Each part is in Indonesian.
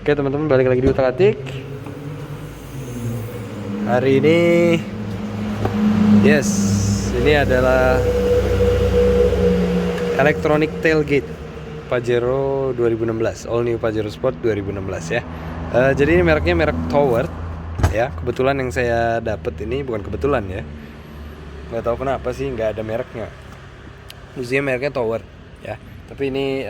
Oke teman-teman, balik lagi di Utak-Atik. Hari ini ini adalah electronic tailgate Pajero 2016, all new Pajero Sport 2016 ya. Jadi ini mereknya merek Toward ya. Kebetulan yang saya dapet ini bukan kebetulan ya. Nggak tahu kenapa sih nggak ada mereknya. Musiknya mereknya Toward ya. Tapi ini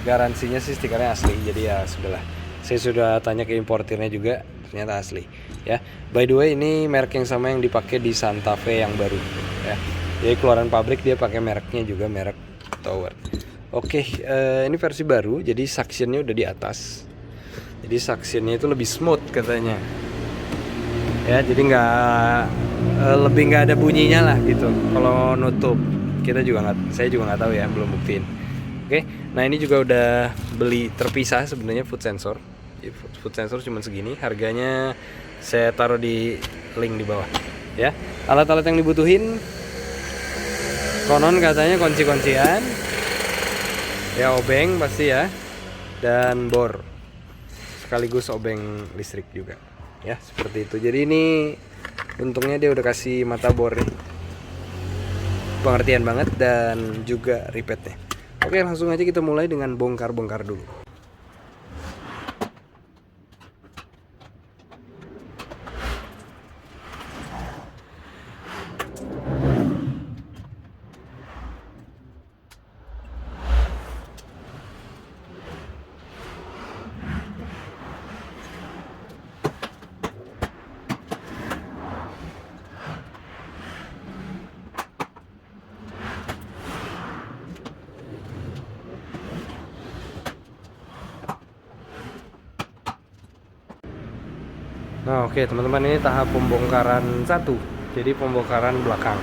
garansinya sih stikernya asli. Jadi ya sudahlah. Saya sudah tanya ke importirnya juga, ternyata asli ya. By the way, ini merek yang sama yang dipakai di Santa Fe yang baru ya. Jadi keluaran pabrik dia pakai mereknya juga, merek Toward. Oke, ini versi baru, jadi suctionnya udah di atas. Jadi suctionnya itu lebih smooth katanya. Ya, jadi lebih nggak ada bunyinya lah gitu. Kalau nutup, saya juga nggak tahu ya, belum buktiin. Oke, nah ini juga udah beli terpisah sebenarnya foot sensor. Foot sensor cuma segini, harganya saya taruh di link di bawah. Ya, alat-alat yang dibutuhin, konon katanya kunci-kuncian, ya obeng pasti ya, dan bor, sekaligus obeng listrik juga. Ya seperti itu. Jadi ini untungnya dia udah kasih mata bor nih, pengertian banget, dan juga ripetnya. Oke, langsung aja kita mulai dengan bongkar-bongkar dulu. Nah oke teman-teman, ini tahap pembongkaran 1. Jadi pembongkaran belakang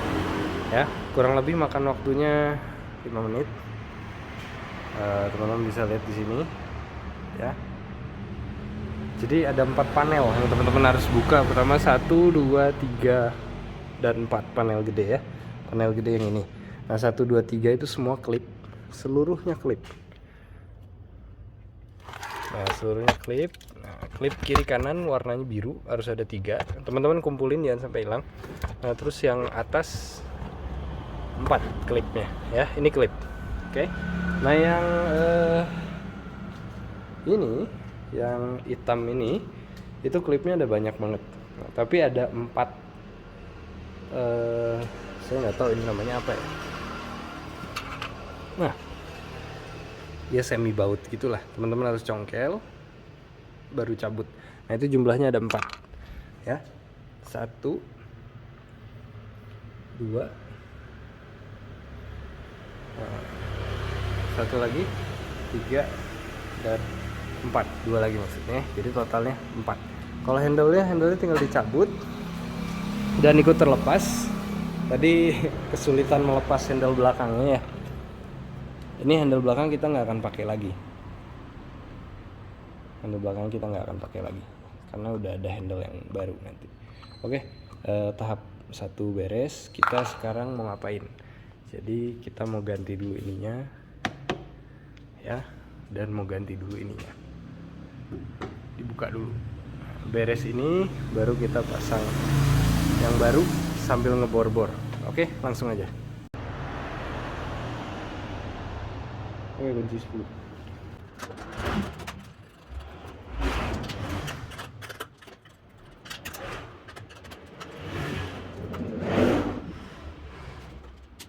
ya, kurang lebih makan waktunya 5 menit. Teman-teman bisa lihat di sini ya. Jadi ada 4 panel yang teman-teman harus buka. Pertama 1, 2, 3, dan 4 panel gede ya. Panel gede yang ini. Nah 1, 2, 3 itu semua klip, seluruhnya klip. Nah seluruhnya klip. Nah, klip kiri kanan warnanya biru, harus ada 3. Teman-teman kumpulin jangan sampai hilang. Nah terus yang atas 4 klipnya ya, ini klip. Oke. Nah yang ini, yang hitam ini, itu klipnya ada banyak banget. Nah, tapi ada 4, saya nggak tahu ini namanya apa ya. Nah ya semi baut gitulah, teman-teman harus congkel baru cabut. Nah itu jumlahnya ada 4 ya. 1, 2, satu lagi, 3, dan 4. 2 lagi maksudnya. Jadi totalnya 4. Kalau handle-nya tinggal dicabut dan ikut terlepas. Tadi kesulitan melepas handle belakangnya ya. Ini handle belakang kita nggak akan pakai lagi. Handle belakang kita nggak akan pakai lagi karena udah ada handle yang baru nanti. Oke, tahap 1 beres. Kita sekarang mau ngapain? Jadi kita mau ganti dulu ininya ya, dan mau ganti dulu ininya. Dibuka dulu. Beres ini baru kita pasang yang baru sambil ngebor-bor. Oke, langsung aja. Oke, kunci 10.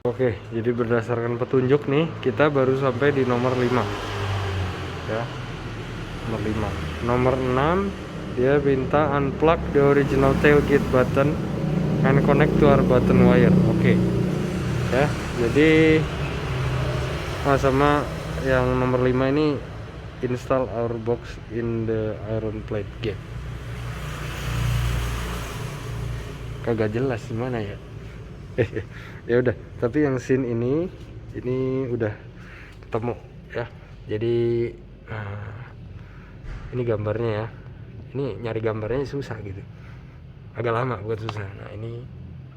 Oke, jadi berdasarkan petunjuk nih, kita baru sampai di nomor 5 ya. Nomor 5. Nomor 6 dia minta unplug the original tailgate button and connect to our button wire. Oke. Ya, jadi sama yang nomor 5 ini, install our box in the iron plate gate. Kagak jelas gimana ya. Ya udah, tapi yang scene ini udah ketemu ya. Jadi ini gambarnya ya. Ini nyari gambarnya susah gitu, agak lama, bukan susah. Nah ini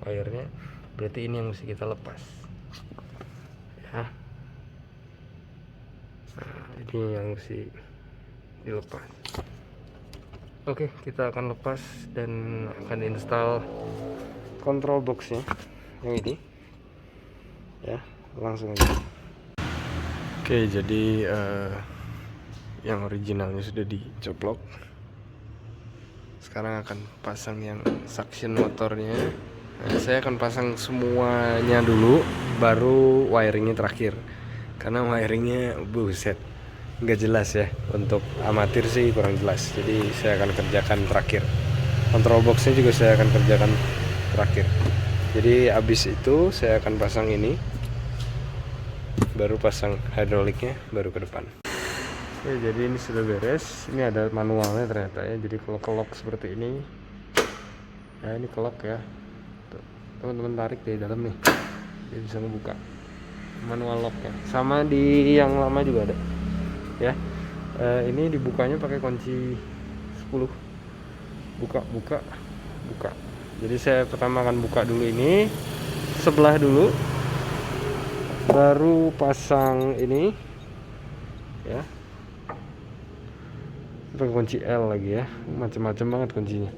wire-nya, berarti ini yang mesti kita lepas ya. Nah, ini yang mesti dilepas. Oke, kita akan lepas dan akan install control boxnya yang ini ya, langsung aja. Oke, jadi yang originalnya sudah dicoplok. Sekarang akan pasang yang suction motornya. Nah, saya akan pasang semuanya dulu, baru wiringnya terakhir. Karena wiringnya buset, nggak jelas ya, untuk amatir sih kurang jelas. Jadi saya akan kerjakan terakhir. Control boxnya juga saya akan kerjakan terakhir. Jadi abis itu saya akan pasang ini, baru pasang hidroliknya, baru ke depan. Oke, jadi ini sudah beres. Ini ada manualnya ternyata ya. Jadi kalau kelok seperti ini, ya ini kelok ya. Teman-teman tarik dari dalam nih, dia bisa ngebuka. Manual locknya. Sama di yang lama juga ada. Ya, ini dibukanya pakai kunci 10. Buka. Jadi saya pertama akan buka dulu ini, sebelah dulu, baru pasang ini, ya. Pakai kunci L lagi ya, macam-macam banget kuncinya.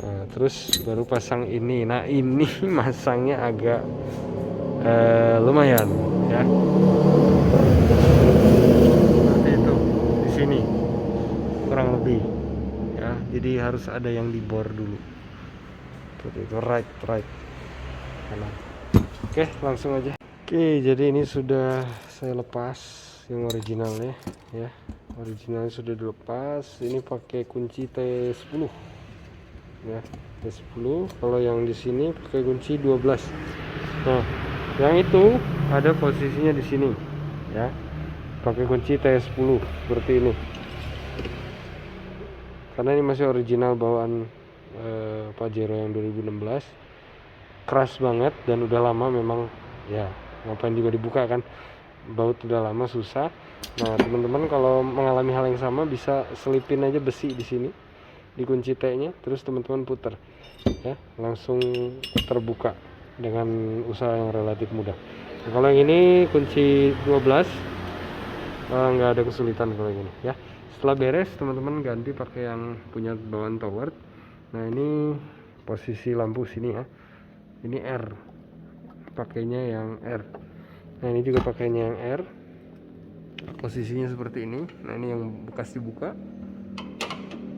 Nah, terus baru pasang ini. Nah, ini masangnya agak lumayan ya. Seperti itu di sini kurang lebih ya. Jadi harus ada yang dibor dulu. Seperti itu, right kanan. Oke, langsung aja. Oke, jadi ini sudah saya lepas yang originalnya ya. Originalnya sudah dilepas. Ini pakai kunci T10 ya, T10. Kalau yang di sini pakai kunci 12. Nah, yang itu ada posisinya di sini ya, pakai kunci T10 seperti ini. Karena ini masih original bawaan Pajero yang 2016, keras banget dan udah lama memang ya, ngapain juga dibuka kan, baut udah lama susah. Nah, teman-teman kalau mengalami hal yang sama bisa selipin aja besi di sini di kunci T-nya, terus teman-teman putar ya, langsung terbuka dengan usaha yang relatif mudah. Nah, kalau yang ini kunci 12 nggak ada kesulitan kalau ini ya. Setelah beres teman-teman ganti pakai yang punya bawaan tower. Nah, ini posisi lampu sini ya, ini R, pakainya yang R. Nah, ini juga pakainya yang R, posisinya seperti ini. Nah, ini yang bekas dibuka.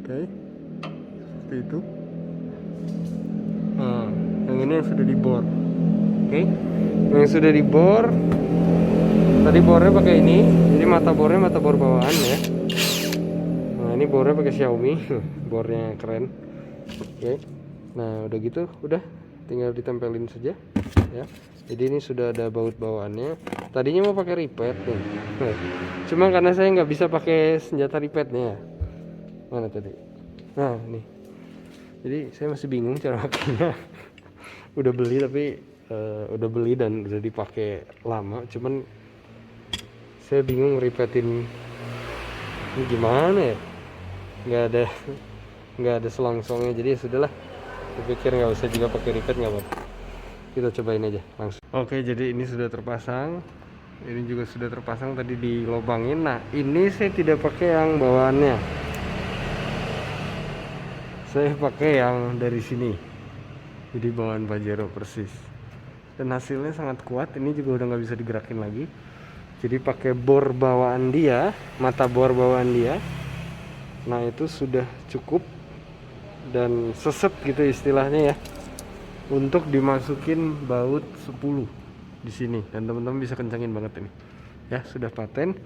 Oke, seperti itu. Nah, yang ini yang sudah dibor. Oke, yang sudah dibor, tadi bornya pakai ini, jadi mata bornya mata bor bawaan ya. Nah, ini bornya pakai Xiaomi, bornya keren. Oke, nah udah gitu, udah tinggal ditempelin saja ya. Jadi ini sudah ada baut bawaannya. Tadinya mau pakai ripet nih, cuma karena saya nggak bisa pakai senjata ripetnya. Mana tadi? Nah, nih. Jadi saya masih bingung cara pakainya. Udah beli tapi udah beli dan udah dipakai lama, cuman saya bingung ripetin ini gimana ya. Nggak ada selongsongnya, jadi ya sudahlah. Saya pikir nggak usah juga pakai ripet, nggak apa-apa. Kita cobain aja langsung. Oke, jadi ini sudah terpasang. Ini juga sudah terpasang, tadi dilobangin. Nah, ini saya tidak pakai yang bawaannya. Saya pakai yang dari sini. Jadi bawaan Pajero persis. Dan hasilnya sangat kuat. Ini juga udah nggak bisa digerakin lagi. Jadi pakai bor bawaan dia, mata bor bawaan dia. Nah, itu sudah cukup dan seset gitu istilahnya ya, untuk dimasukin baut 10 di sini. Dan teman-teman bisa kencangin banget ini. Ya, sudah paten.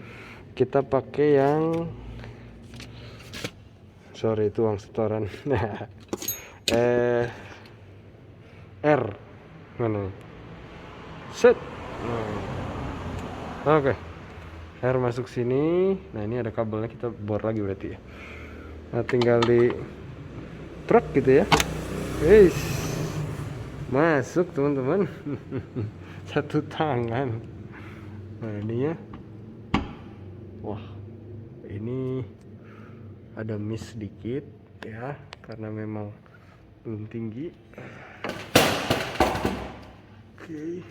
Kita pakai yang itu uang setoran. R mana? Set. Oke. R masuk sini. Nah, ini ada kabelnya, kita bor lagi berarti ya. Nah, tinggal di truk gitu ya. Wis. Masuk teman-teman. Satu tangan. Nah, ini ya. Wah. Ini ada miss sedikit ya, karena memang belum tinggi. Oke.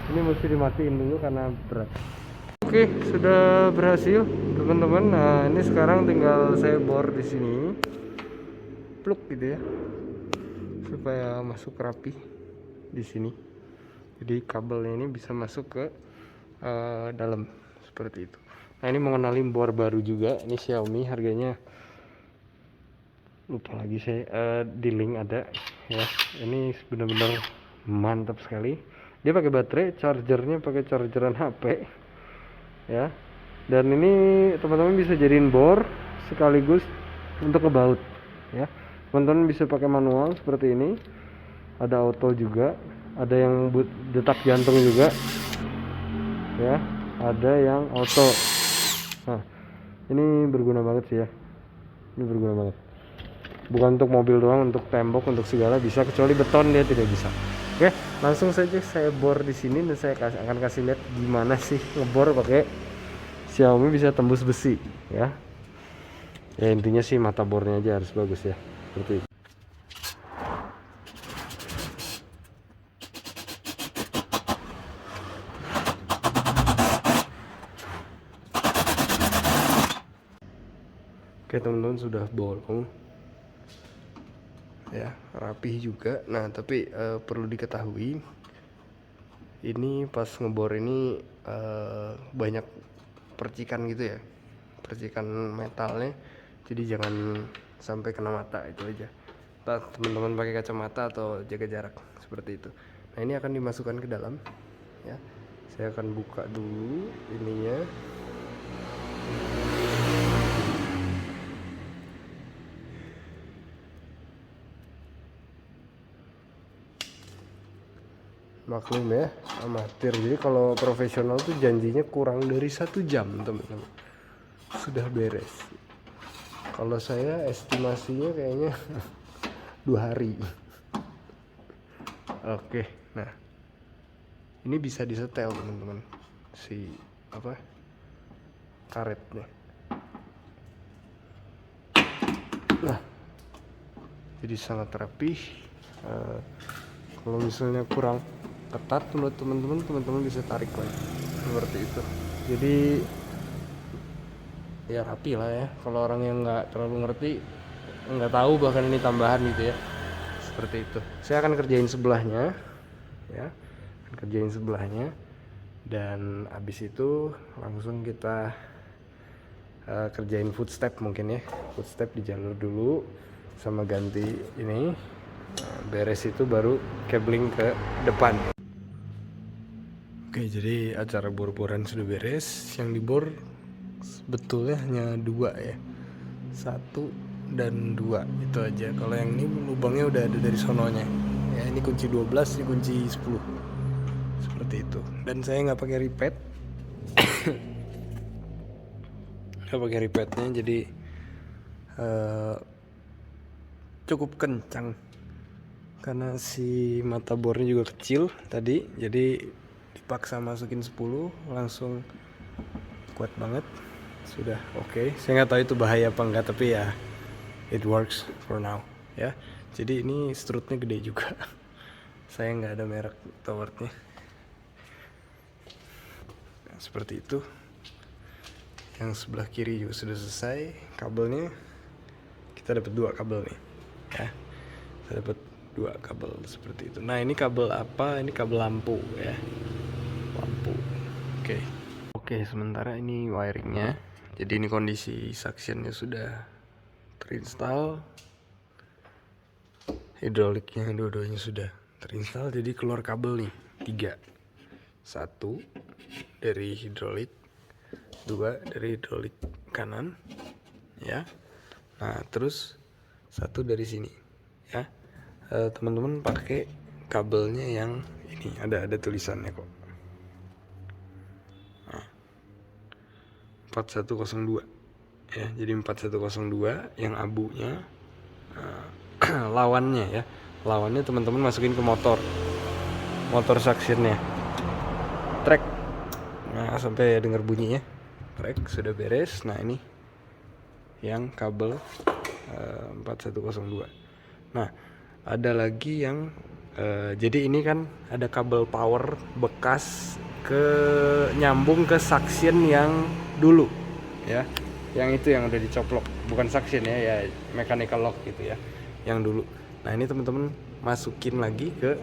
Ini mesti dimatiin dulu karena berat. Oke, sudah berhasil teman-teman. Nah, ini sekarang tinggal saya bor di sini, plug gitu ya, supaya masuk rapi di sini. Jadi kabelnya ini bisa masuk ke dalam seperti itu. Nah, ini mengenali bor baru juga. Ini Xiaomi, harganya lupa lagi saya, di link ada ya. Ini benar-benar mantap sekali. Dia pakai baterai, chargernya pakai chargeran HP ya. Dan ini teman-teman bisa jadiin bor sekaligus untuk ngebaut ya. Teman-teman bisa pakai manual seperti ini, ada auto juga, ada yang detak jantung juga ya, ada yang auto. Nah, ini berguna banget sih ya, ini berguna banget. Bukan untuk mobil doang, untuk tembok, untuk segala bisa, kecuali beton dia tidak bisa. Oke, langsung saja saya bor di sini dan saya akan kasih lihat gimana sih ngebor pakai Xiaomi bisa tembus besi ya. Ya intinya sih mata bornya aja harus bagus ya, seperti itu. Oke teman-teman, sudah bolong ya, rapih juga. Nah tapi perlu diketahui, ini pas ngebor ini banyak percikan gitu ya, percikan metalnya, jadi jangan sampai kena mata, itu aja. Teman-teman pakai kacamata atau jaga jarak seperti itu. Nah ini akan dimasukkan ke dalam ya. Saya akan buka dulu ininya. Maklum ya, amatir. Jadi kalau profesional tuh janjinya kurang dari 1 jam teman-teman, sudah beres. Kalau saya estimasinya kayaknya 2 hari. Oke, nah ini bisa disetel teman-teman, si apa karetnya. Nah, jadi sangat rapih. Kalau misalnya kurang ketat menurut teman-teman bisa tarik lagi seperti itu. Jadi ya rapi lah ya. Kalau orang yang nggak terlalu ngerti, nggak tahu bahkan ini tambahan gitu ya, seperti itu. Saya akan kerjain sebelahnya ya, dan habis itu langsung kita kerjain footstep mungkin ya. Footstep di jalur dulu sama ganti ini. Beres itu baru cabling ke depan. Oke, jadi acara bor-boran sudah beres. Yang dibor sebetulnya hanya 2 ya, 1 dan 2 itu aja. Kalau yang ini lubangnya udah ada dari sononya ya. Ini kunci 12, ini kunci 10 seperti itu. Dan saya nggak pakai ripet nggak pakai ripetnya, jadi cukup kencang karena si mata bornya juga kecil tadi, jadi dipaksa masukin 10 langsung kuat banget. Sudah oke. Saya nggak tahu itu bahaya apa enggak, tapi ya it works for now ya. Jadi ini strutnya gede juga. Saya nggak ada merek towernya. Nah, seperti itu. Yang sebelah kiri juga sudah selesai kabelnya. Kita dapat 2 kabel nih ya. Kita dapat 2 kabel seperti itu. Nah ini kabel apa? Ini kabel lampu ya, lampu. Oke, sementara ini wiringnya. Jadi ini kondisi suctionnya sudah terinstall, hidroliknya dua-duanya sudah terinstall. Jadi keluar kabel nih 3, 1 dari hidrolik, 2 dari hidrolik kanan ya. Nah terus 1 dari sini ya. Teman-teman pakai kabelnya yang ini, ada tulisannya kok. Nah, 4102 ya. Jadi 4102 yang abunya lawannya ya. Lawannya teman-teman masukin ke motor suctionnya, trek. Nah sampai dengar bunyinya, trek sudah beres. Nah ini yang kabel 4102. Nah ada lagi yang Jadi ini kan ada kabel power bekas nyambung ke suction yang dulu ya, yang itu yang udah dicoplok, bukan suction ya, mechanical lock gitu ya, yang dulu. Nah ini teman-teman masukin lagi ke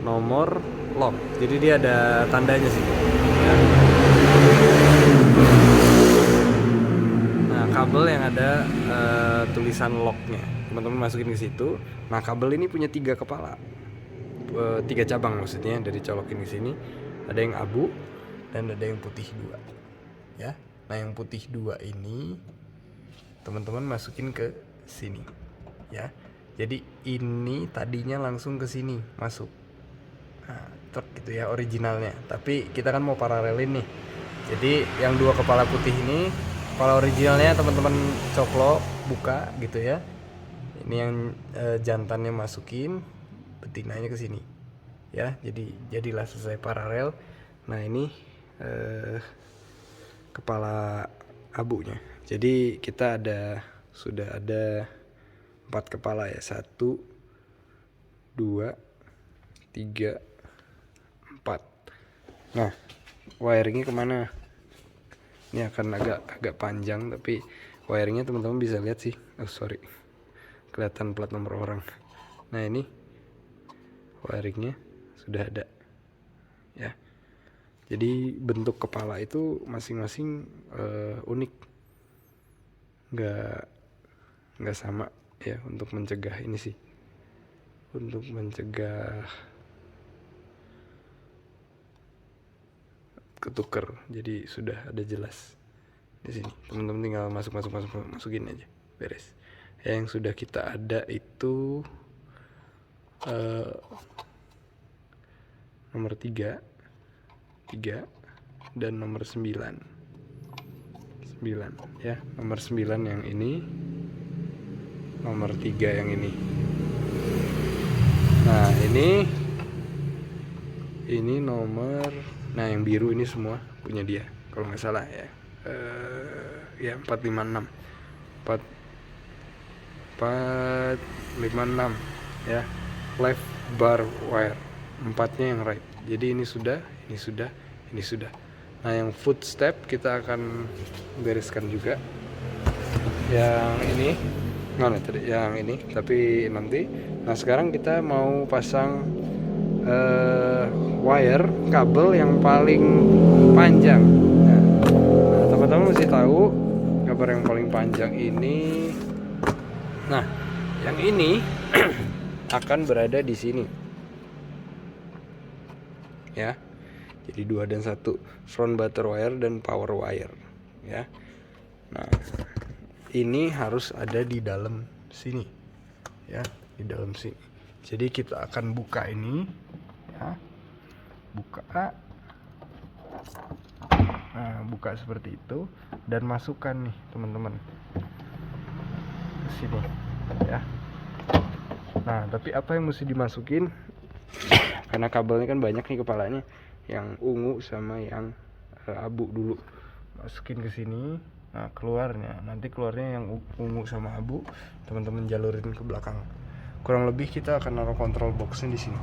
nomor lock, jadi dia ada tandanya sih ya. Nah kabel yang ada tulisan locknya teman-teman masukin ke situ. Nah kabel ini punya 3 kepala, 3 cabang maksudnya, dari colokin ke sini. Ada yang abu dan ada yang putih 2 ya. Nah yang putih 2 ini teman-teman masukin ke sini ya. Jadi ini tadinya langsung ke sini masuk, nah truk gitu ya originalnya, tapi kita kan mau paralelin nih. Jadi yang 2 kepala putih ini kepala originalnya teman-teman coplok buka gitu ya. Ini yang jantannya masukin, betinanya ke sini ya. Jadi jadilah selesai paralel. Nah ini kepala abunya. Jadi kita sudah ada 4 kepala ya, 1 2 3 4. Nah wiringnya kemana? Ini akan agak panjang, tapi wiringnya teman-teman bisa lihat sih. Oh sorry, kelihatan plat nomor orang. Nah ini wiringnya sudah ada ya. Jadi bentuk kepala itu masing-masing unik, nggak sama ya, untuk mencegah ini sih, untuk mencegah ketuker. Jadi sudah ada jelas di sini, teman-teman tinggal masukin aja, beres ya. Yang sudah kita ada itu nomor 3 dan nomor 9 ya. Nomor 9 yang ini, nomor 3 yang ini. Nah ini nomor, nah yang biru ini semua punya dia kalau nggak salah ya. Ya 456 ya, left bar wire, 4-nya yang right. Jadi ini sudah. Nah yang footstep kita akan bereskan juga. Yang ini mana tadi? Yang ini, tapi nanti. Nah sekarang kita mau pasang wire kabel yang paling panjang. Nah teman-teman mesti tahu kabel yang paling panjang ini. Nah yang ini akan berada di sini ya. Jadi 2 dan 1, front butter wire dan power wire ya. Nah ini harus ada di dalam sini ya, di dalam sini. Jadi kita akan buka ini ya, buka seperti itu, dan masukkan nih teman-teman ke sini ya. Nah tapi apa yang mesti dimasukin? Karena kabelnya kan banyak nih kepalanya, yang ungu sama yang abu dulu masukin ke sini. Nah nanti keluarnya yang ungu sama abu teman-teman jalurin ke belakang. Kurang lebih kita akan naruh control boxnya di sini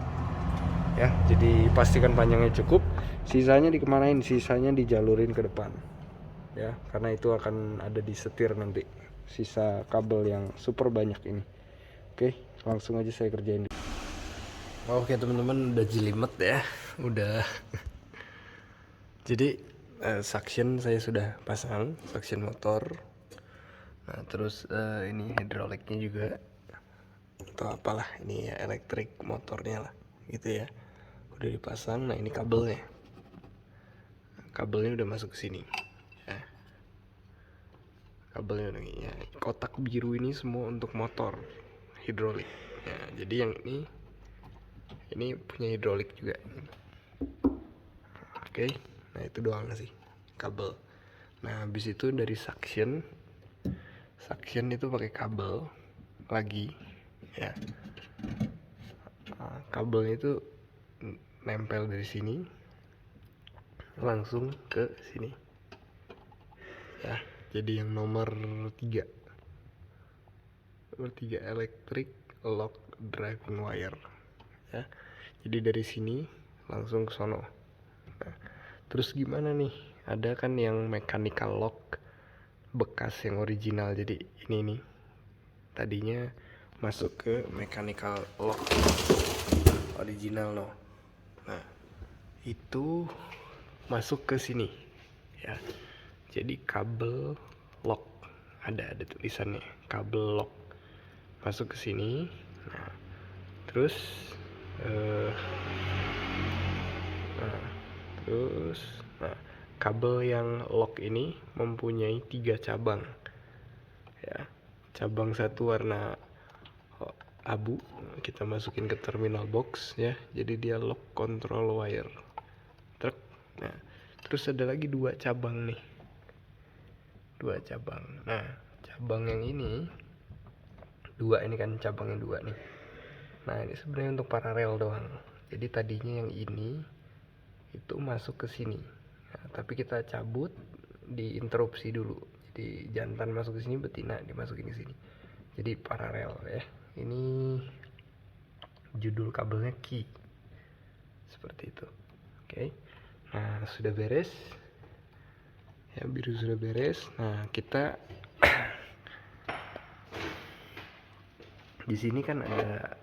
ya. Jadi pastikan panjangnya cukup, sisanya dikemanain? Sisanya dijalurin ke depan ya, karena itu akan ada di setir nanti, sisa kabel yang super banyak ini. Oke, langsung aja saya kerjain. Oke teman-teman, udah jelimet ya, udah. Jadi suction saya sudah pasang, suction motor. Nah terus ini hidroliknya juga, atau apalah ini ya, elektrik motornya lah gitu ya, udah dipasang. Nah ini kabelnya udah masuk ke sini ya. Kabelnya udah ya, kotak biru ini semua untuk motor hidrolik ya. Jadi yang ini punya hidrolik juga. Oke, nah itu doang sih kabel. Nah habis itu dari suction itu pakai kabel lagi ya. Kabelnya itu nempel dari sini langsung ke sini ya. Jadi yang nomor 3 electric lock driving wire ya. Jadi dari sini langsung ke sono. Nah, terus gimana nih? Ada kan yang mechanical lock bekas yang original. Jadi ini nih tadinya masuk ke mechanical lock original no. Nah, itu masuk ke sini ya. Jadi kabel lock ada tulisannya kabel lock masuk ke sini. Nah, terus kabel yang lock ini mempunyai 3 cabang ya. Cabang satu warna abu kita masukin ke terminal box ya, jadi dia lock control wire truk. Nah, terus ada lagi 2 cabang nih, 2 cabang. Nah, cabang yang ini 2 ini kan cabangnya 2 nih. Nah, ini sebenarnya untuk paralel doang. Jadi tadinya yang ini itu masuk ke sini. Nah, tapi kita cabut, diinterupsi dulu. Jadi jantan masuk ke sini, betina dimasukin ke sini. Jadi paralel ya. Ini judul kabelnya key. Seperti itu. Oke. Nah, sudah beres. Ya, biru sudah beres. Nah, kita di sini kan ada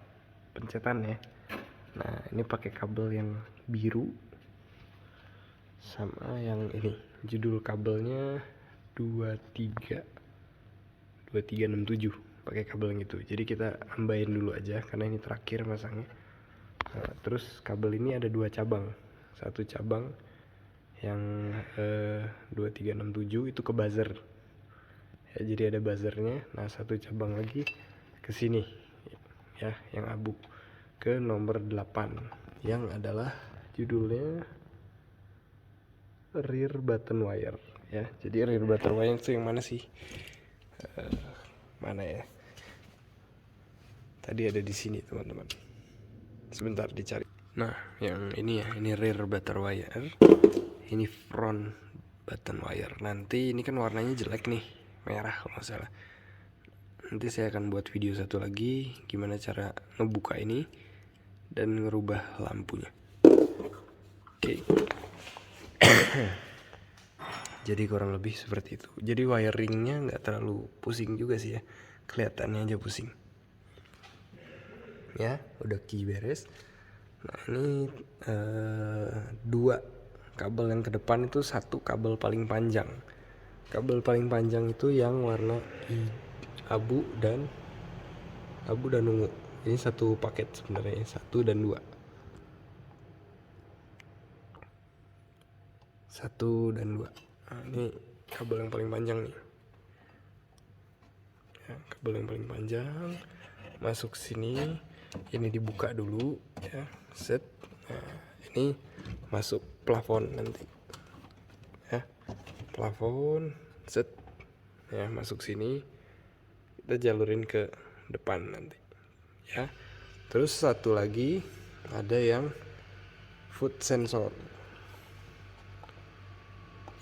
pencetan ya. Nah, ini pakai kabel yang biru sama yang ini. Judul kabelnya 2367 pakai kabel yang itu. Jadi kita ambain dulu aja karena ini terakhir masangnya. Nah, terus kabel ini ada 2 cabang. Satu cabang yang 2367 itu ke buzzer. Ya, jadi ada buzzernya. Nah, satu cabang lagi ke sini ya, yang abu ke nomor 8 yang adalah judulnya rear button wire ya. Jadi rear button wire itu yang mana sih? Mana ya? Tadi ada di sini teman-teman. Sebentar dicari. Nah, yang ini ya, ini rear button wire. Ini front button wire. Nanti ini kan warnanya jelek nih, merah kalau nggak salah. Nanti saya akan buat video satu lagi gimana cara ngebuka ini dan ngerubah lampunya. Oke. Jadi kurang lebih seperti itu. Jadi wiringnya nggak terlalu pusing juga sih ya, kelihatannya aja pusing. Ya, udah key beres. Nah, ini 2 kabel yang ke depan itu, satu kabel paling panjang. Kabel paling panjang itu yang warna abu dan ungu. Ini satu paket sebenarnya, 1 dan 2. 1 dan 2. Nah, ini kabel yang paling panjang nih. Ya, kabel yang paling panjang masuk sini. Ini dibuka dulu ya, set. Nah, ini masuk plafon nanti. Ya, plafon, set. Ya, masuk sini. Kita jalurin ke depan nanti. Ya. Terus satu lagi ada yang foot sensor.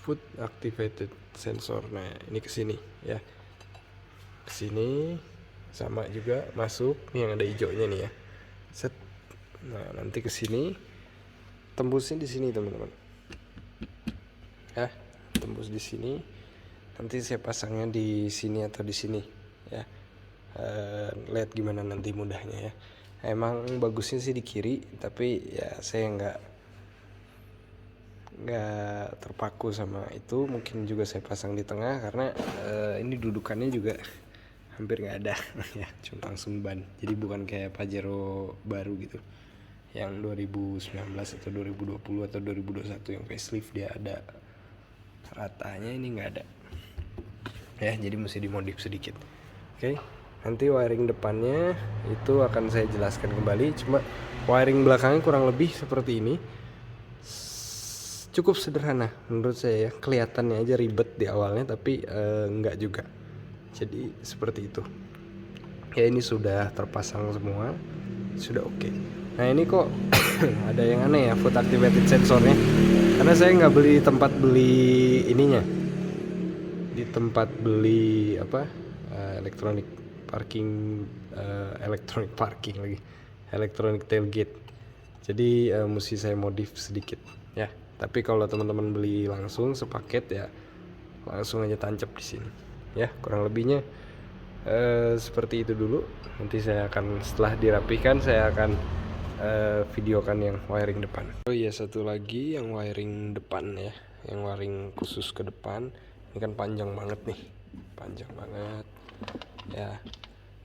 Foot activated sensor. Nah, ini ke sini ya. Ke sini sama juga masuk nih, yang ada hijaunya nih ya. Set. Nah, nanti ke sini tembusnya di sini teman-teman. Ya, tembus di sini. Nanti saya pasangnya di sini atau di sini ya. Lihat gimana nanti mudahnya ya. Emang bagusnya sih di kiri, tapi ya saya nggak terpaku sama itu. Mungkin juga saya pasang di tengah karena ini dudukannya juga hampir nggak ada ya, cuma langsung ban. Jadi bukan kayak Pajero baru gitu yang 2019 atau 2020 atau 2021 yang facelift dia ada ratanya, ini nggak ada ya, jadi mesti dimodif sedikit. Oke, nanti wiring depannya itu akan saya jelaskan kembali. Cuma wiring belakangnya kurang lebih seperti ini, cukup sederhana menurut saya ya. Kelihatannya aja ribet di awalnya, tapi nggak juga. Jadi seperti itu ya. Ini sudah terpasang semua, sudah oke. Nah, ini kok ada yang aneh ya, foot activated sensornya, karena saya nggak beli tempat beli ininya, di tempat beli apa, electronic parking lagi elektronik tailgate. Jadi mesti saya modif sedikit ya. Tapi kalau teman-teman beli langsung sepaket ya langsung aja tancap di sini ya. Kurang lebihnya seperti itu dulu. Nanti saya akan setelah dirapikan saya akan videokan yang wiring depan. Oh iya, satu lagi yang wiring depan ya, yang wiring khusus ke depan. Ini kan panjang banget nih, panjang banget ya.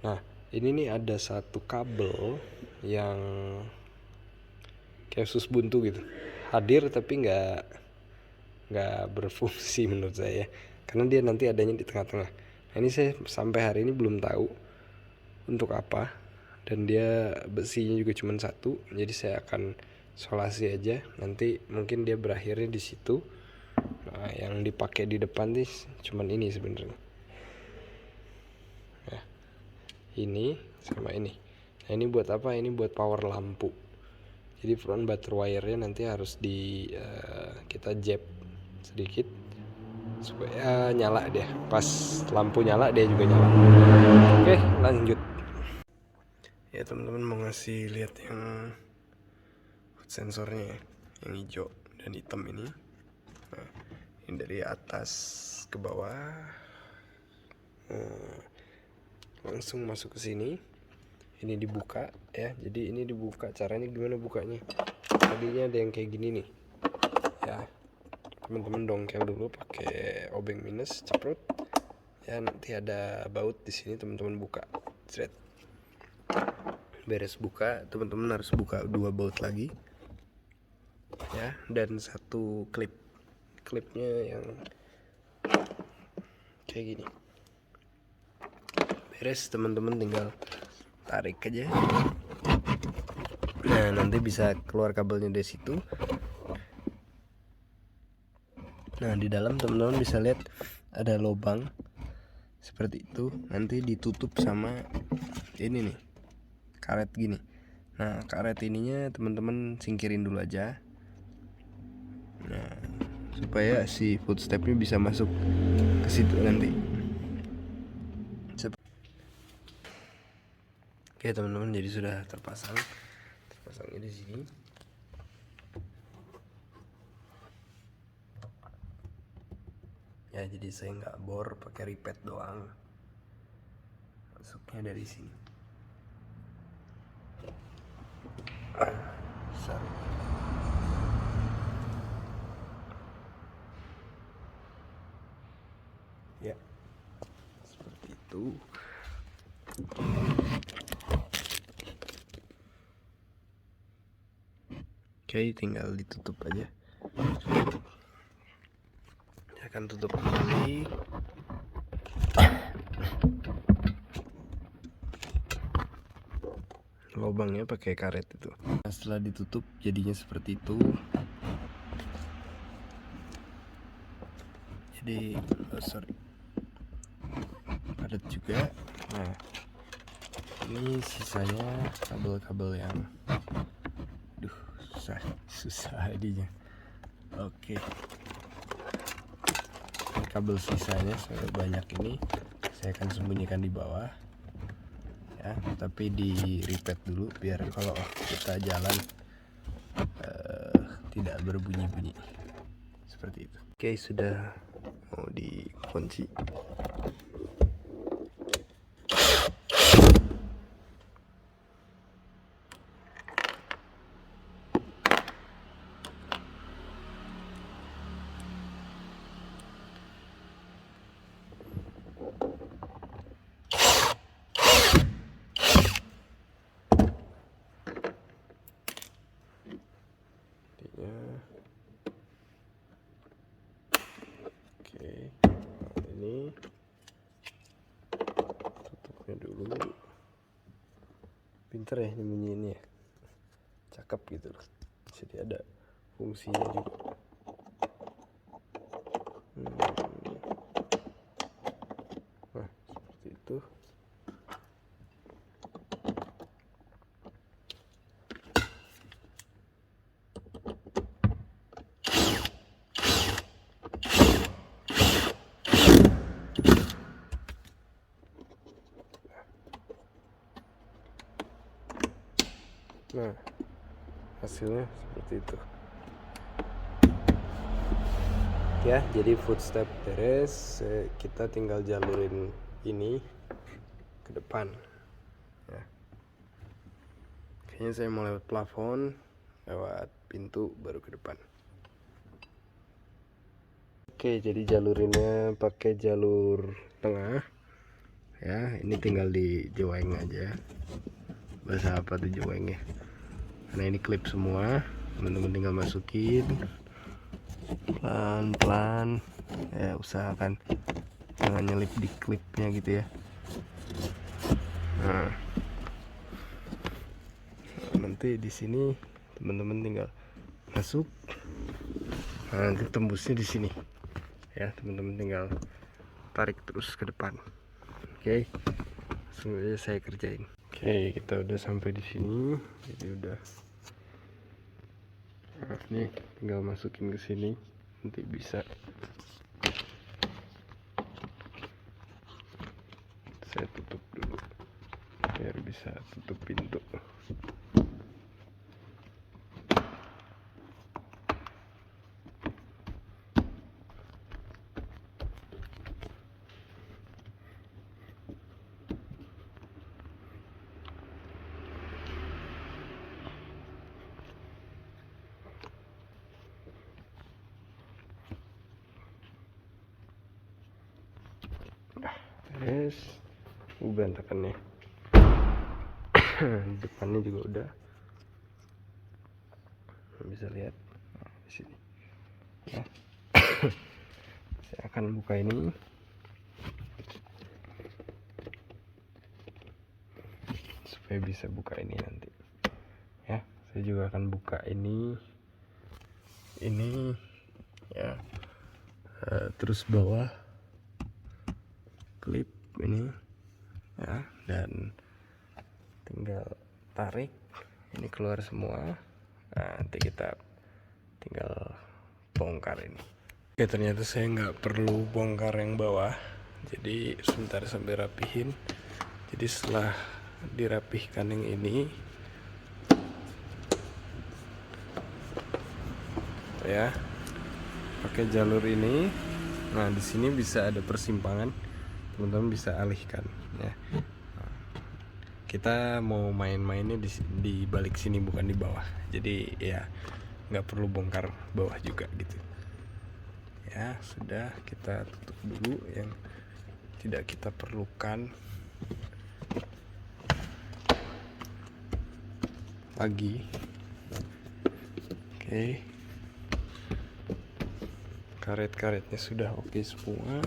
Nah ini nih ada satu kabel yang kayak sus buntu gitu, hadir tapi nggak berfungsi menurut saya, karena dia nanti adanya di tengah-tengah. Nah ini saya sampai hari ini belum tahu untuk apa, dan dia besinya juga cuma satu, jadi saya akan solasi aja. Nanti mungkin dia berakhirnya di situ. Nah yang dipakai di depan nih cuman ini sebenarnya ya, ini sama ini. Nah ini buat apa? Ini buat power lampu. Jadi front butter wire-nya nanti harus kita jab sedikit supaya nyala dia. Pas lampu nyala dia juga nyala. Oke, lanjut. Ya teman-teman mau ngasih lihat yang sensornya ya, yang hijau dan hitam ini. Nah, ini dari atas ke bawah, langsung masuk ke sini. Ini dibuka ya, jadi ini dibuka. Caranya gimana bukanya? Tadinya ada yang kayak gini nih ya, teman-teman dongkel dulu pakai obeng minus, ceprot ya. Nanti ada baut di sini, teman-teman buka, thread. Beres buka, teman-teman harus buka 2 baut lagi ya, dan 1 klipnya yang kayak gini. Beres, teman-teman tinggal tarik aja. Nah nanti bisa keluar kabelnya dari situ. Nah di dalam teman-teman bisa lihat ada lubang seperti itu, nanti ditutup sama ini nih, karet gini. Nah karet ininya teman-teman singkirin dulu aja, nah supaya si footstepnya bisa masuk ke situ nanti. Oke teman-teman, jadi sudah terpasangnya di sini. Ya jadi saya nggak bor, pakai ripet doang. Masuknya dari sini. Sorry. Ya seperti itu. Oke, tinggal ditutup aja. Saya akan tutup kembali. Lubangnya pakai karet itu. Nah, setelah ditutup jadinya seperti itu. Jadi padat juga. Nah ini sisanya kabel-kabel yang susah jadinya. Oke, kabel sisanya sebanyak ini saya akan sembunyikan di bawah ya, tapi di repeat dulu biar kalau kita jalan tidak berbunyi-bunyi seperti itu. Oke, sudah mau dikunci. Oke, ini tutupnya dulu. Pinter ya nyembunyiinnya, cakep gitu loh. Jadi ada fungsinya juga. Nah seperti itu. Nah, hasilnya seperti itu ya. Jadi footstep beres, kita tinggal jalurin ini ke depan ya. Kayaknya saya mau lewat plafon, lewat pintu, baru ke depan. Oke, jadi jalurinnya pakai jalur tengah ya. Ini tinggal dijewaing aja. Bahasa apa tuh jewaingnya? Karena ini klip semua, teman-teman tinggal masukin pelan-pelan ya. Usahakan jangan nyelip di klipnya gitu ya. Nah, nanti di sini teman-teman tinggal masuk. Nah, nanti tembusnya di sini ya. Teman-teman tinggal tarik terus ke depan. Oke, langsung aja saya kerjain. Oke, kita udah sampai di sini. Jadi udah, nah, ini tinggal masukin ke sini. Nanti bisa saya tutup dulu biar bisa tutup pintu. Yes, berantakannya. Depannya juga udah, bisa lihat di sini ya. Saya akan buka ini supaya bisa buka ini nanti ya. Saya juga akan buka ini ya. Terus bawah klip ini ya, dan tinggal tarik ini keluar semua. Nah, nanti kita tinggal bongkar ini. Oke, ternyata saya nggak perlu bongkar yang bawah, jadi sebentar sambil rapihin. Jadi setelah dirapihkan yang ini ya, pakai jalur ini. Nah, di sini bisa ada persimpangan, teman-teman bisa alihkan ya. Nah, kita mau main-mainnya di balik sini, bukan di bawah. Jadi ya nggak perlu bongkar bawah juga gitu ya. Sudah, kita tutup dulu yang tidak kita perlukan lagi. Oke, karet-karetnya sudah oke semua.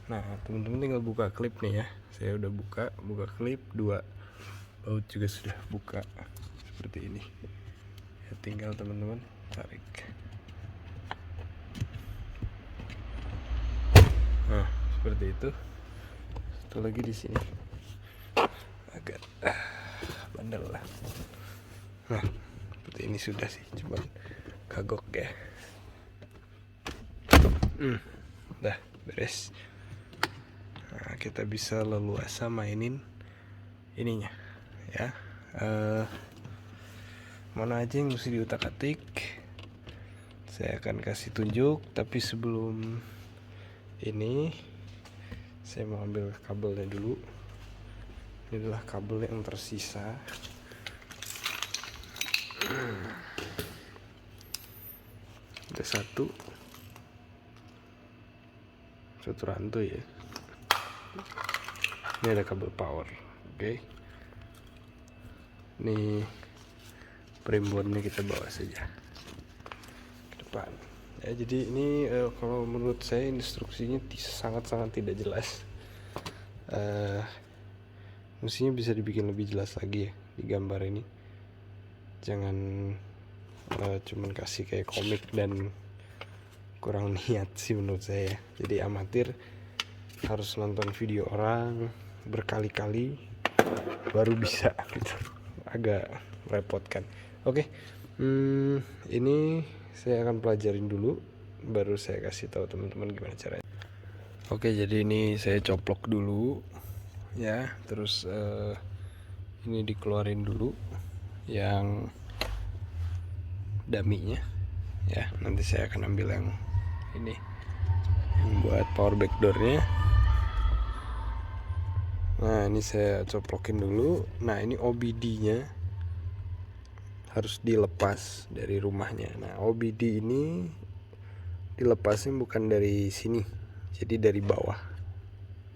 Nah, teman-teman tinggal buka klip nih ya. Saya udah buka klip, 2 baut juga sudah buka seperti ini ya. Tinggal teman-teman tarik. Nah, seperti itu. Satu lagi di sini agak bandel lah. Nah, seperti ini sudah sih, cuman kagok ya. Udah beres. Nah, kita bisa leluasa mainin ininya ya. Mana aja yang mesti diutak-atik saya akan kasih tunjuk, tapi sebelum ini saya mau ambil kabelnya dulu. Ini adalah kabel yang tersisa. Ada satu rantai ya. Ini ada kabel power. Oke. Ini primbonnya kita bawa saja ke depan ya. Jadi ini kalau menurut saya instruksinya sangat-sangat tidak jelas. Mestinya bisa dibikin lebih jelas lagi ya di gambar ini. Jangan cuman kasih kayak komik, dan kurang niat sih menurut saya. Jadi amatir harus nonton video orang berkali-kali baru bisa gitu. Agak merepotkan. Oke, ini saya akan pelajarin dulu, baru saya kasih tahu teman-teman gimana caranya. Oke, jadi ini saya coplok dulu ya. Terus ini dikeluarin dulu yang dummy-nya ya. Nanti saya akan ambil yang ini, yang buat power backdoor-nya. Nah ini saya coplokin dulu. Nah ini OBD-nya harus dilepas dari rumahnya. Nah OBD ini dilepasnya bukan dari sini, jadi dari bawah,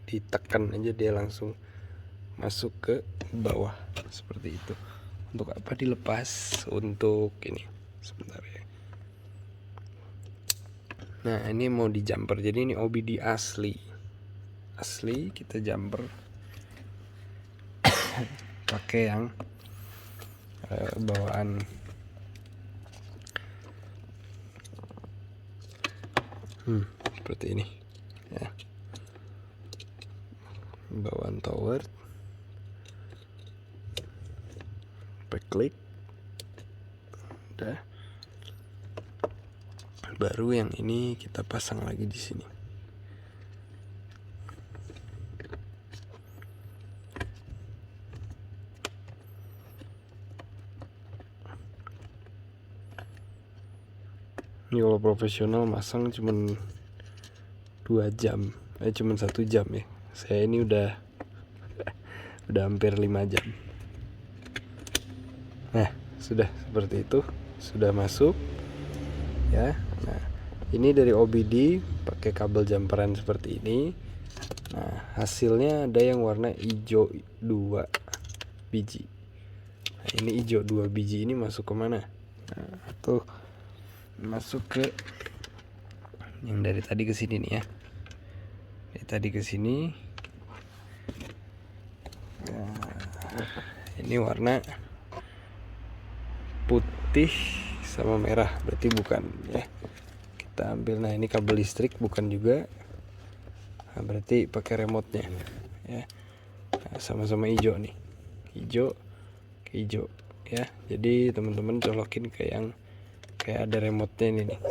ditekan aja dia langsung masuk ke bawah seperti itu. Untuk apa dilepas? Untuk ini sebentar ya. Nah ini mau di jumper, jadi ini OBD asli kita jumper pakai yang bawaan seperti ini ya, bawaan tower, klik udah. Baru yang ini kita pasang lagi di sini. Ini kalau profesional masang cuman 2 jam, cuman 1 jam ya. Saya ini udah hampir 5 jam. Nah sudah seperti itu, sudah masuk ya. Nah ini dari OBD pakai kabel jumperan seperti ini. Nah hasilnya ada yang warna hijau 2 biji. Nah ini hijau 2 biji ini masuk kemana? Nah tuh masuk ke yang dari tadi ke sini nih ya. Dari tadi ke sini. Nah, ini warna putih sama merah, berarti bukan ya. Kita ambil, nah ini kabel listrik bukan juga. Nah, berarti pakai remote-nya ya. Nah, sama-sama hijau nih. Hijau ke hijau ya. Jadi teman-teman colokin ke yang kayak ada remote-nya ini nih.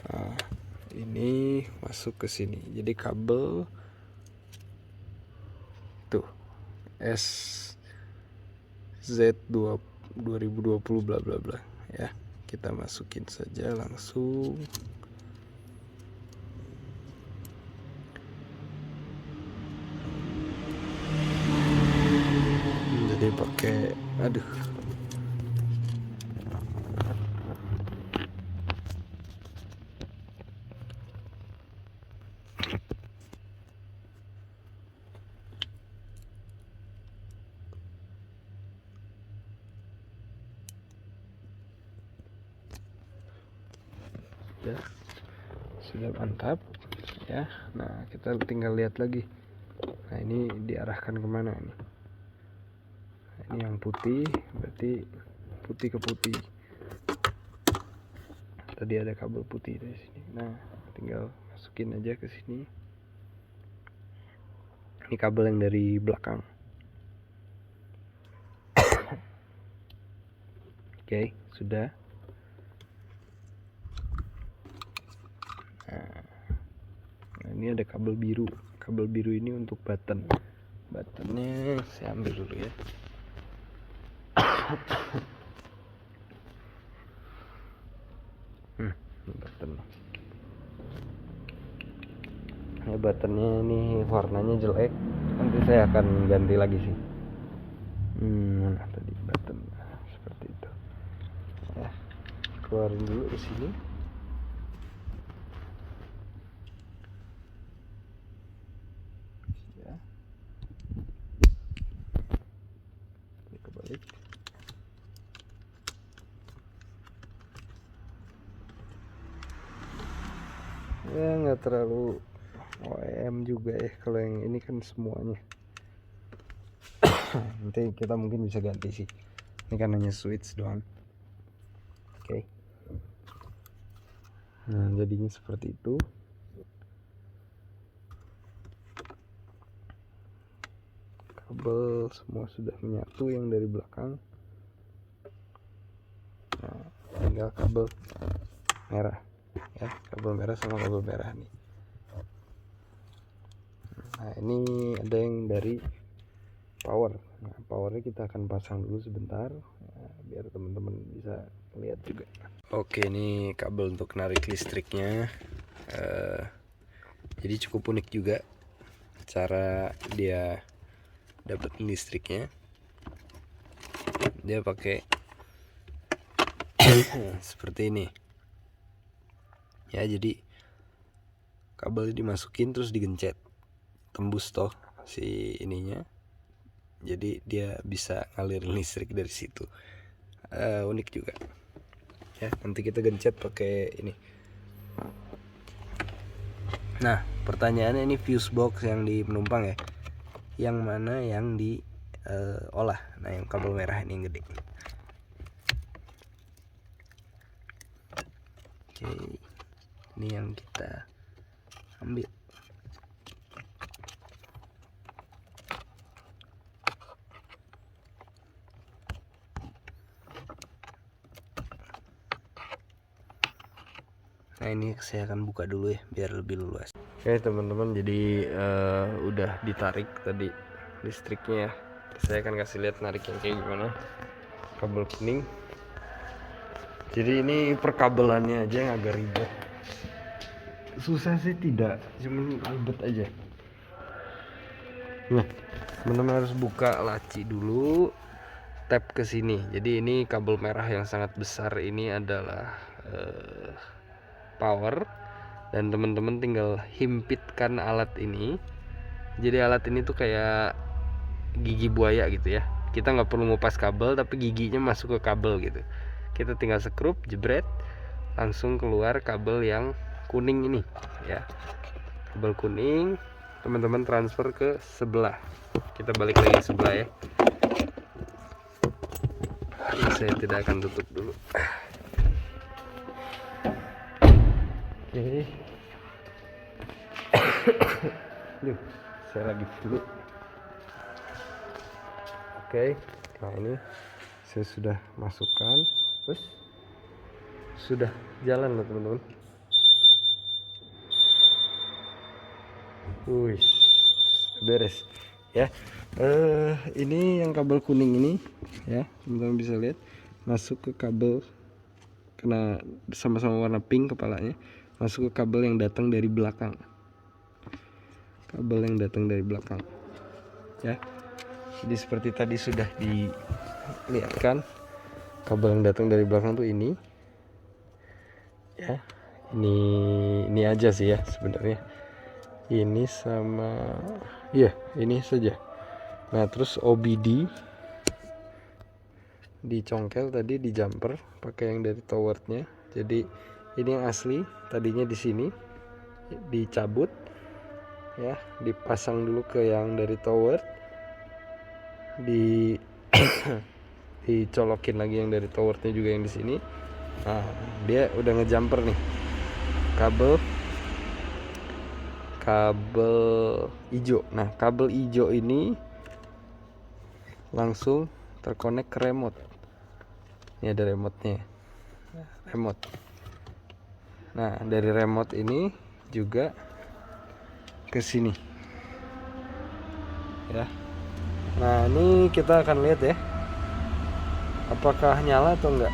Nah, ini masuk ke sini. Jadi kabel tuh SZ2 2020 bla bla bla ya. Kita masukin saja langsung. Jadi pakai sudah mantap ya. Nah kita tinggal lihat lagi. Nah ini diarahkan kemana nih? Nah, ini yang putih, berarti putih ke putih. Tadi ada kabel putih dari sini. Nah tinggal masukin aja ke sini. Ini kabel yang dari belakang. Oke, sudah. Nah, ini ada kabel biru. Kabel biru ini untuk button. Buttonnya saya ambil dulu ya. Button. Ini buttonnya ini warnanya jelek. Nanti saya akan ganti lagi sih. Mana tadi button? Seperti itu. Ya, keluarin dulu ke sini. Ya. Ini kebalik. Ya nggak terlalu OEM juga ya, kalau yang ini kan semuanya. Nanti kita mungkin bisa ganti sih, ini kan hanya switch doang. Oke. Nah jadinya seperti itu. Kabel semua sudah menyatu yang dari belakang. Nah tinggal kabel merah ya, kabel merah sama kabel merah nih. Nah ini ada yang dari power. Nah, powernya kita akan pasang dulu sebentar, biar teman-teman bisa lihat juga. Oke, ini kabel untuk narik listriknya. Jadi cukup unik juga cara dia dapat listriknya. Dia pakai seperti ini ya, jadi kabel dimasukin terus digencet, tembus toh si ininya, jadi dia bisa ngalir listrik dari situ. Unik juga ya. Nanti kita gencet pakai ini. Nah, pertanyaannya, ini fuse box yang di penumpang ya, yang mana yang di olah. Nah, yang kabel merah ini yang gede. Oke, ini yang kita ambil. Nah, ini saya akan buka dulu ya biar lebih luas. Oke teman-teman, jadi udah ditarik tadi listriknya ya. Saya akan kasih lihat nariknya kayak gimana. Kabel kuning. Jadi ini perkabelannya aja yang agak ribet. Susah sih tidak, cuma ribet aja. Nah, teman-teman harus buka laci dulu, tap ke sini. Jadi ini kabel merah yang sangat besar ini adalah power, dan teman-teman tinggal himpitkan alat ini. Jadi alat ini tuh kayak gigi buaya gitu ya. Kita nggak perlu ngupas kabel, tapi giginya masuk ke kabel gitu. Kita tinggal sekrup, jebret, langsung keluar kabel yang kuning ini ya. Kabel kuning teman-teman transfer ke sebelah. Kita balik lagi sebelah ya. Ini saya tidak akan tutup dulu. Oke. Duh, saya lagi flu. Oke, nah ini saya sudah masukkan, terus sudah jalan loh teman-teman. Wih, beres ya. Ini yang kabel kuning ini ya, teman-teman bisa lihat masuk ke kabel, kena sama-sama warna pink kepalanya, masuk ke kabel yang datang dari belakang. Kabel yang datang dari belakang ya. Jadi seperti tadi sudah dilihatkan, kabel yang datang dari belakang tuh ini ya. Ini aja sih ya sebenarnya. Ini sama iya, ini saja. Nah, terus OBD dicongkel tadi di jumper pakai yang dari towernya. Jadi ini yang asli, tadinya di sini dicabut ya, dipasang dulu ke yang dari tower, dicolokin lagi yang dari towernya juga yang di sini. Nah, dia udah ngejumper nih kabel hijau. Nah, kabel hijau ini langsung terkonek ke remote. Ini ada remote-nya. Remote. Nah, dari remote ini juga ke sini. Ya. Nah, ini kita akan lihat ya. Apakah nyala atau enggak?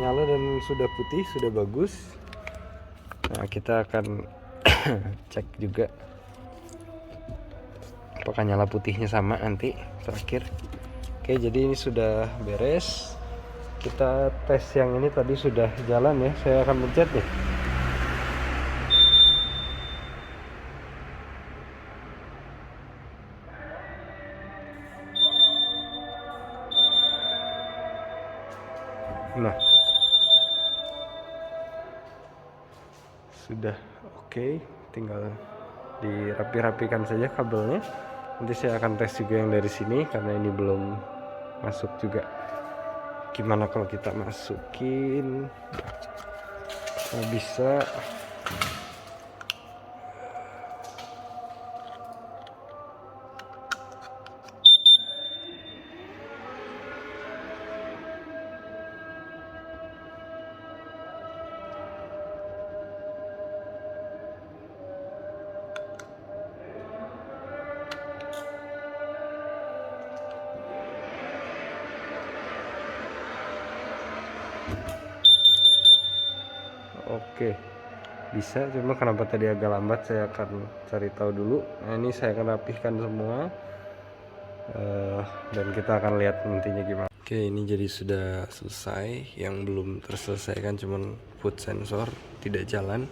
Nyala dan sudah putih, sudah bagus. Nah, kita akan cek juga apakah nyala putihnya sama nanti terakhir. Oke, jadi ini sudah beres. Kita tes yang ini tadi sudah jalan ya. Saya akan mencet nih. Nah, sudah oke, tinggal dirapi-rapikan saja kabelnya. Nanti saya akan tes juga yang dari sini karena ini belum masuk juga. Gimana kalau kita masukin? Nah, bisa. Oke, bisa, cuma kenapa tadi agak lambat, saya akan cari tahu dulu. Nah, ini saya akan rapihkan semua. Dan kita akan lihat nantinya gimana. Oke, ini jadi sudah selesai. Yang belum terselesaikan cuman foot sensor tidak jalan.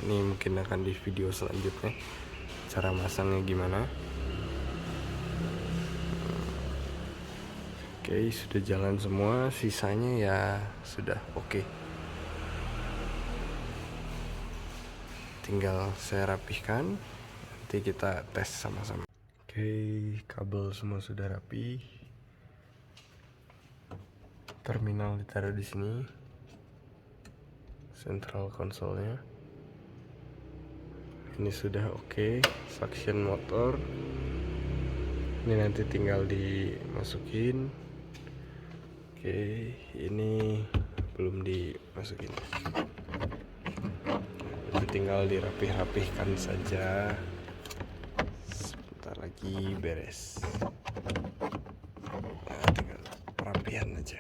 Ini mungkin akan di video selanjutnya cara masangnya gimana. Oke, sudah jalan semua, sisanya ya sudah oke. Tinggal saya rapihkan, nanti kita tes sama-sama. Oke, kabel semua sudah rapi. Terminal ditaruh di sini. Central konsolnya. Ini sudah oke. Suction motor. Ini nanti tinggal dimasukin. Oke, ini belum dimasukin. Itu tinggal dirapih-rapihkan saja. Lagi beres. Nah, tinggal perapian aja.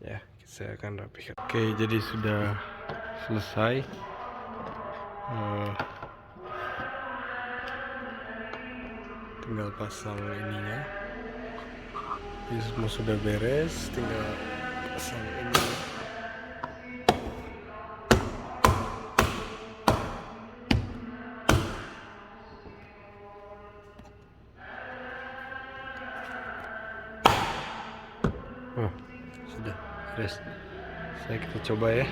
Ya, saya akan rapikan. Oke, jadi sudah selesai. Tinggal pasang ininya. Ini semua sudah beres, tinggal pasang ini. Sudah beres. Kita coba ya.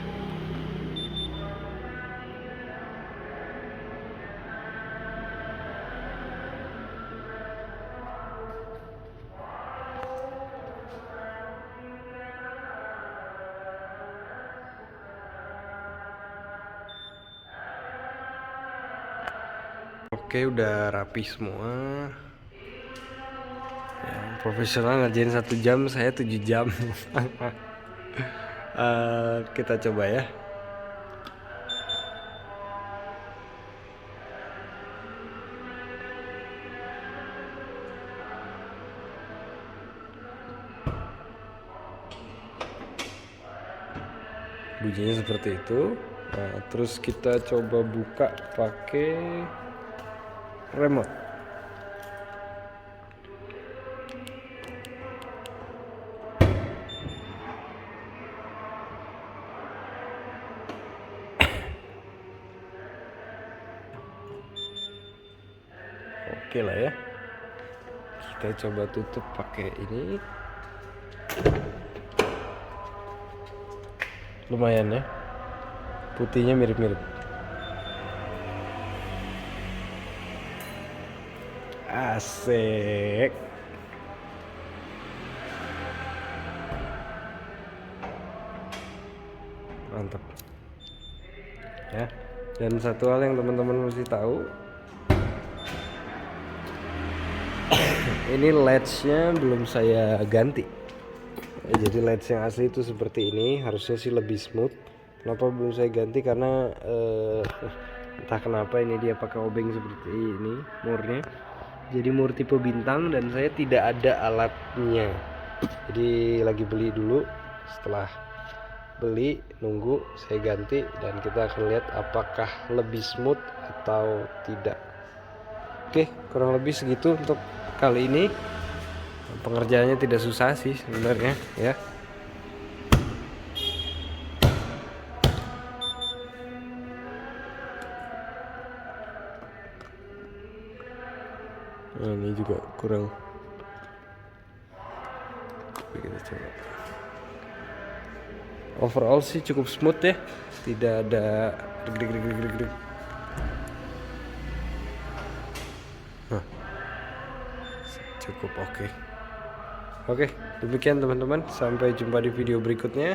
Oke, udah rapi semua. Ya, profesional ngerjain 1 jam, saya 7 jam. Kita coba ya. Bunyinya seperti itu. Nah, terus kita coba buka pakai remote. Oke lah ya. Kita coba tutup pakai ini. Lumayan ya. Putihnya mirip-mirip. Asik. Mantap. Ya. Dan satu hal yang teman-teman mesti tahu, ini ledge-nya belum saya ganti. Jadi ledge yang asli itu seperti ini, harusnya sih lebih smooth. Kenapa belum saya ganti? Karena entah kenapa ini dia pakai obeng seperti ini murnya. Jadi mur tipe bintang dan saya tidak ada alatnya. Jadi lagi beli dulu. Setelah beli, nunggu saya ganti dan kita akan lihat apakah lebih smooth atau tidak. Oke, kurang lebih segitu untuk kali ini. Pengerjaannya tidak susah sih sebenarnya ya. Nah, ini juga kurang. Kita coba. Overall sih cukup smooth ya, tidak ada deg-deg. Cukup oke. Oke, demikian teman-teman. Sampai jumpa di video berikutnya.